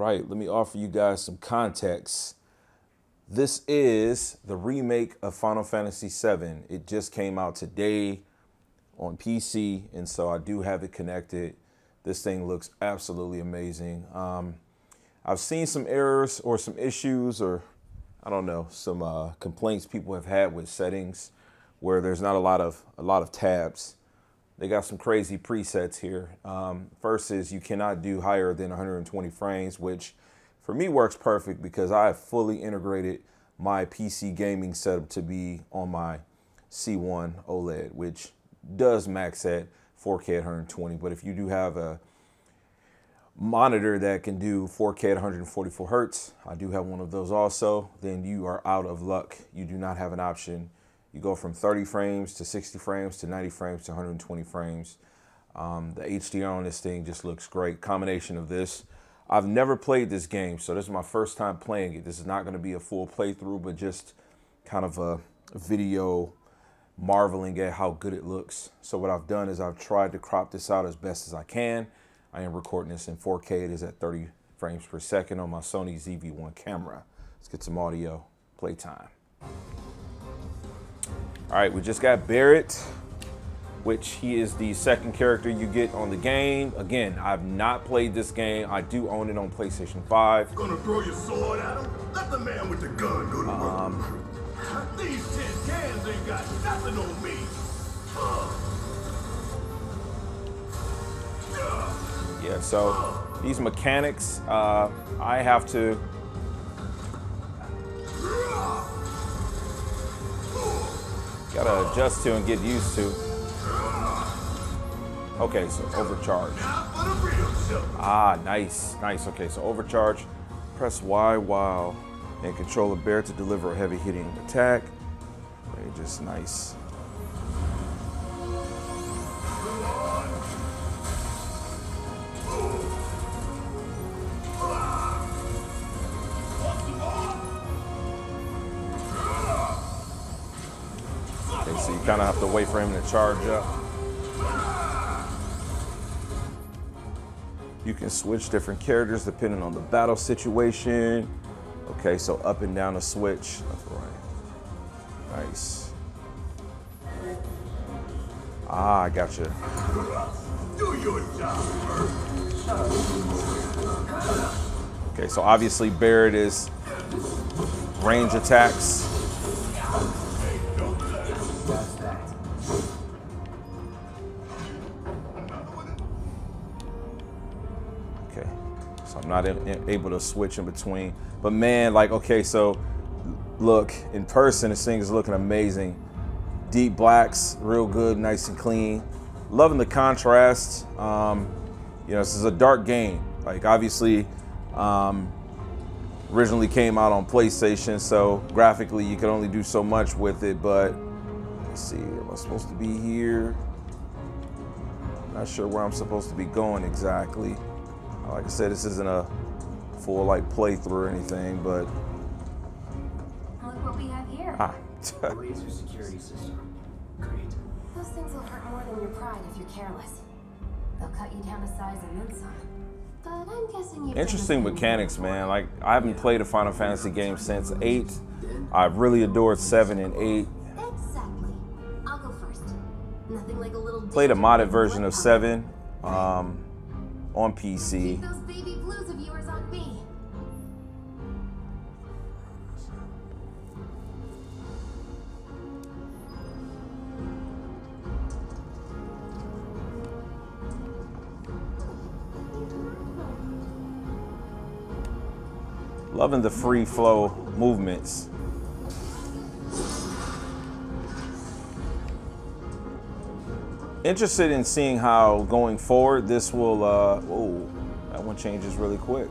right, let me offer you guys some context. This is the remake of Final Fantasy VII. It just came out today on PC, and so I do have it connected. This thing looks absolutely amazing. I've seen some errors or some issues, or I don't know, some complaints people have had with settings where there's not a lot of tabs. They got some crazy presets here. First is you cannot do higher than 120 frames, which for me works perfect because I have fully integrated my PC gaming setup to be on my C1 OLED, which does max at 4K at 120. But if you do have a monitor that can do 4K at 144 Hertz, I do have one of those also, then you are out of luck. You do not have an option. You go from 30 frames to 60 frames to 90 frames to 120 frames. The HDR on this thing just looks great. Combination of this. I've never played this game, so this is my first time playing it. This is not going to be a full playthrough, but just kind of a video marveling at how good it looks. So what I've done is I've tried to crop this out as best as I can. I am recording this in 4K. It is at 30 frames per second on my Sony ZV-1 camera. Let's get some audio. Playtime. All right, we just got Barrett, which he is the second character you get on the game. Again, I've not played this game. I do own it on PlayStation 5. Gonna throw your sword at him? Let the man with the gun go to work. These tin cans ain't got nothing on me. Yeah, so these mechanics, I have to gotta adjust to and get used to. Okay, so overcharge. Ah, nice, nice. Okay, so overcharge. Press Y while and control the bear to deliver a heavy hitting attack. Okay, just nice. Okay, so you kind of have to wait for him to charge up. You can switch different characters depending on the battle situation. Okay, so up and down the switch. That's right. Nice. Ah, I gotcha. Do your job. Okay, so obviously Barrett is range attacks. Okay, so I'm not able to switch in between. But man, like, okay, so look, in person, this thing is looking amazing. Deep blacks, real good, nice and clean. Loving the contrast. You know, this is a dark game. Like, obviously, originally came out on PlayStation, so graphically you can only do so much with it, but let's see, am I supposed to be here? Not sure where I'm supposed to be going exactly. Like I said, this isn't a full like playthrough or anything, but look what we have here. Laser security system. Great. Those things will hurt more than your pride if you're careless. They'll cut you down to size and then some. But I'm guessing you. Interesting mechanics, man. Like, I haven't played a Final Fantasy game since 8. I've really adored 7 and 8. Exactly. I'll go first. Nothing like a little. Played a modded version of 7 on PC. Keep those baby blues of yours on me. Loving the free flow movements. Interested in seeing how going forward this will, oh, that one changes really quick.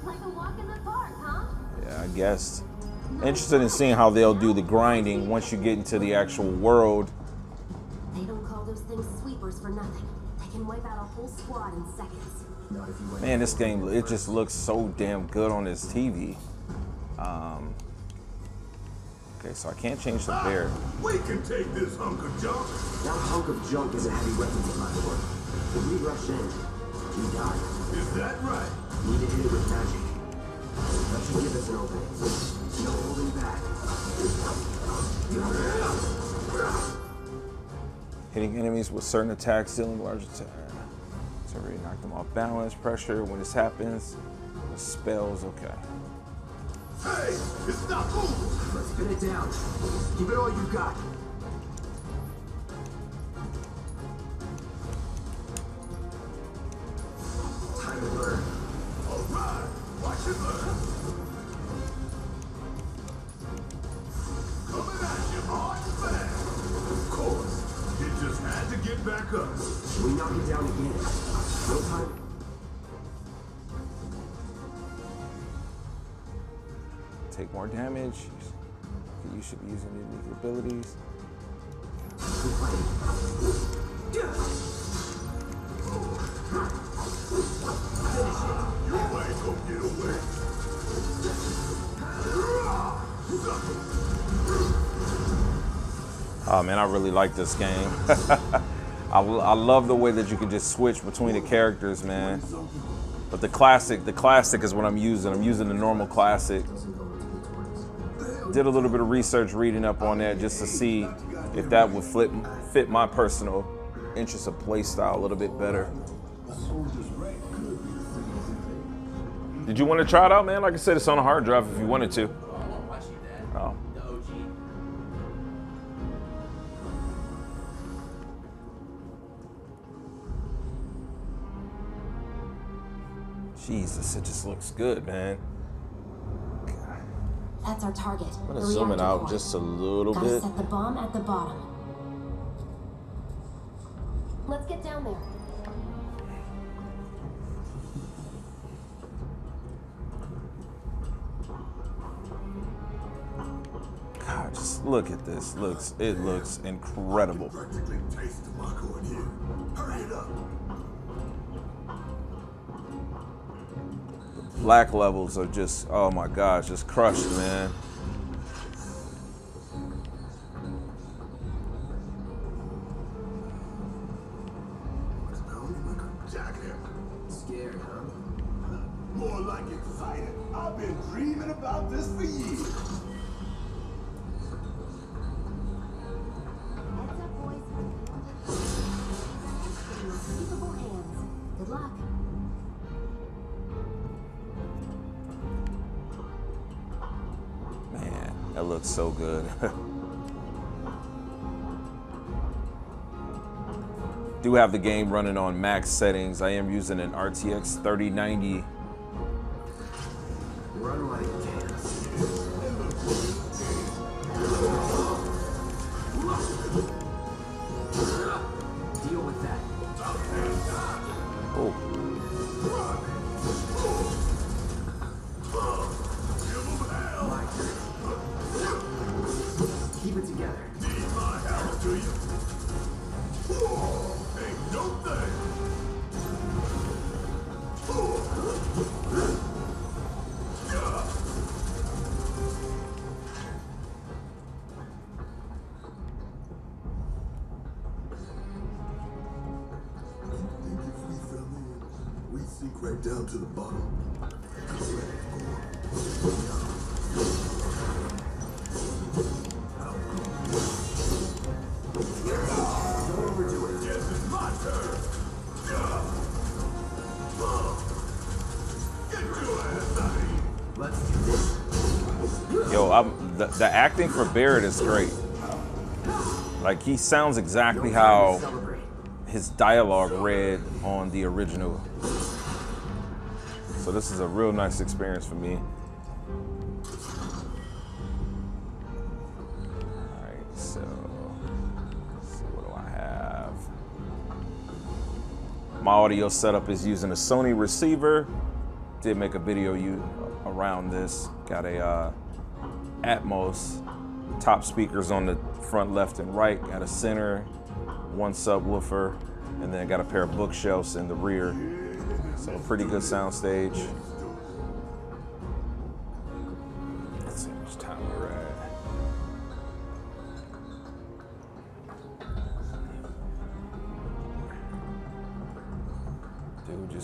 Like a walk in the park, huh? Yeah, I guess. Interested in seeing how they'll do the grinding once you get into the actual world. They don't call those things sweepers for nothing. They can wipe out a whole squad in seconds. Man, this game, it just looks so damn good on this TV. Okay, so I can't change the bear. We can take this hunk of junk. That hunk of junk is a heavy weapons platform. If we rush in, we die. Is that right? Need to hit it with magic. That should give us an opening. No holding back. Hitting enemies with certain attacks, dealing large attack. So already knock them off balance, pressure. When this happens, the spells, okay. Hey, it's not moving. Let's spin it down. Give it all you got. Time to burn. All right, watch it burn. Coming at you hard and fast. Of course, it just had to get back up. We knock it down again. No time. Take more damage. You should be using unique abilities. You ain't gonna get away. Oh man, I really like this game. I love the way that you can just switch between the characters, man. But the classic is what I'm using. I'm using the normal classic. Did a little bit of research reading up on that just to see if that would fit my personal interest of play style a little bit better. Did you want to try it out, man? Like I said, it's on a hard drive if you wanted to. Oh. Jesus, it just looks good, man. That's our target. I'm gonna zoom it out just a little Gotta bit. set the bomb at the bottom. Let's get down there. God, just look at this. It looks incredible. Practically taste tobacco in here. Hurry it up. Black levels are just, oh my gosh, just crushed, man. Scared, huh? More like excited. I've been dreaming about this for years. Heads up, boys. In your capable hands. Good luck. Man, that looks so good. Do have the game running on max settings. I am using an RTX 3090. Run like gas. Deal with that. Oh, My turn. Keep it together. Need my help, do you? Ain't no thing. We sink right down to the bottom. Don't overdo it. Guess it's my turn. Get your ass out of here. Let's do this. yo, the acting for Barrett is great. Like, he sounds exactly how Celebrate. his dialogue read on the original. So this is a real nice experience for me. Alright, so let's see, what do I have? My audio setup is using a Sony receiver. Did make a video around this. Got a Atmos top speakers on the front left and right. Got a center, one subwoofer, and then got a pair of bookshelves in the rear. So a pretty good sound stage. Let's see how much time we're at. Dude,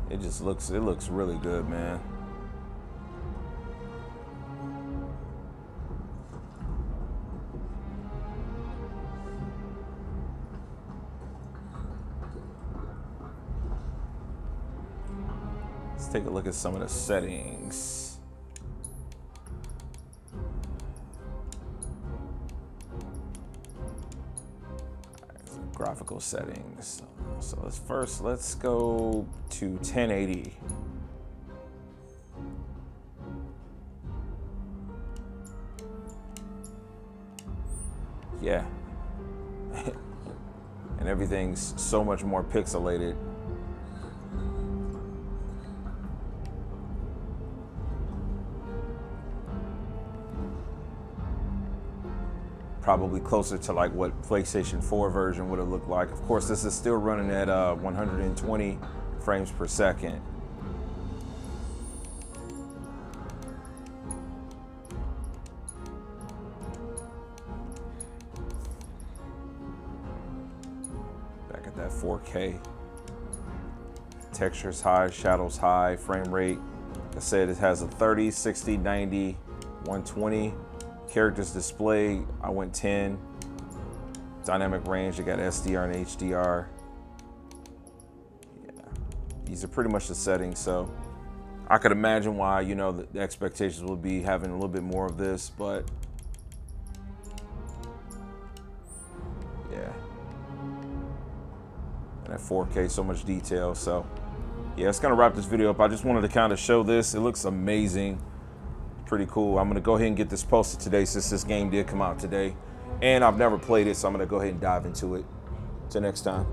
it looks really good, man. Let's take a look at some of the settings. Graphical settings. So let's go to 1080. Yeah. And everything's so much more pixelated. Probably closer to like what PlayStation 4 version would have looked like. Of course, this is still running at 120 frames per second. Back at that 4K. Textures high, shadows high, frame rate. Like I said, it has a 30, 60, 90, 120. Characters display, I went 10. Dynamic range, I got SDR and HDR. Yeah, these are pretty much the settings, so I could imagine why, you know, the expectations would be having a little bit more of this, but yeah. And at 4K, so much detail, so yeah, it's gonna wrap this video up. I just wanted to kind of show this. It looks amazing. Pretty cool. I'm gonna go ahead and get this posted today since this game did come out today. And I've never played it, so I'm gonna go ahead and dive into it. Till next time.